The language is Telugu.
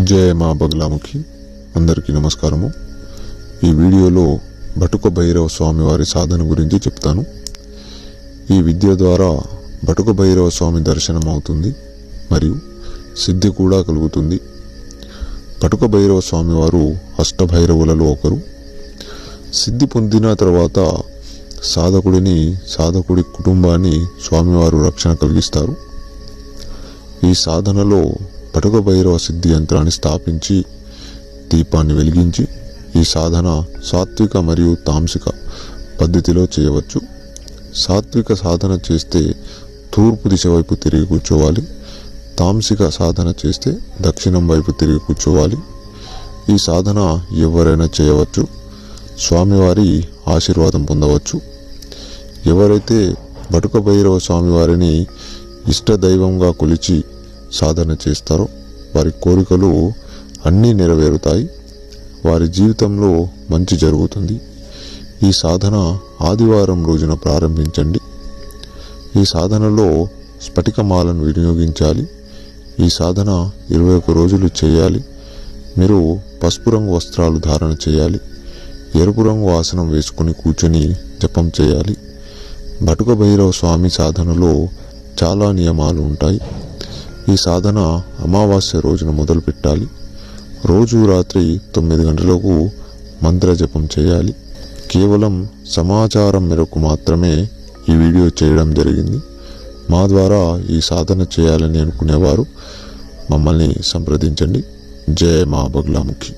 జయ మా బగలాముఖి అందరికీ నమస్కారము. ఈ వీడియోలో బటుక భైరవ స్వామి వారి సాధన గురించి చెప్తాను. ఈ విద్య ద్వారా బటుక భైరవ స్వామి దర్శనం అవుతుంది మరియు సిద్ధి కూడా కలుగుతుంది. బటుక భైరవ స్వామి వారు అష్టభైరవులలో ఒకరు. సిద్ధి పొందిన తర్వాత సాధకుడి కుటుంబాన్ని స్వామివారు రక్షణ కలిగిస్తారు. ఈ సాధనలో బటుక భైరవ సిద్ధి యంత్రాన్ని స్థాపించి దీపాన్ని వెలిగించి ఈ సాధన సాత్విక మరియు తాంసిక పద్ధతిలో చేయవచ్చు. సాత్విక సాధన చేస్తే తూర్పు దిశ వైపు తిరిగి కూర్చోవాలి. తాంసిక సాధన చేస్తే దక్షిణం వైపు తిరిగి కూర్చోవాలి. ఈ సాధన ఎవరైనా చేయవచ్చు. స్వామివారి ఆశీర్వాదం పొందవచ్చు. ఎవరైతే బటుక భైరవ స్వామివారిని ఇష్టదైవంగా కొలిచి సాధన చేస్తారో వారి కోరికలు అన్నీ నెరవేరుతాయి. వారి జీవితంలో మంచి జరుగుతుంది. ఈ సాధన ఆదివారం రోజున ప్రారంభించండి. ఈ సాధనలో స్ఫటికమాలను వినియోగించాలి. ఈ సాధన 21 రోజులు చేయాలి. మీరు పసుపు రంగు వస్త్రాలు ధారణ చేయాలి. ఎరుపు రంగు ఆసనం వేసుకుని కూర్చొని జపం చేయాలి. బటుక భైరవ స్వామి సాధనలో చాలా నియమాలు ఉంటాయి. ఈ సాధన అమావాస్య రోజున మొదలు పెట్టాలి. రోజు రాత్రి 9 గంటలకు మంత్ర జపం చేయాలి. కేవలం సమాచారం మేరకు మాత్రమే ఈ వీడియో చేయడం జరిగింది. మా ద్వారా ఈ సాధన చేయాలని అనుకునేవారు మమ్మల్ని సంప్రదించండి. జయ మా బగలాముఖి.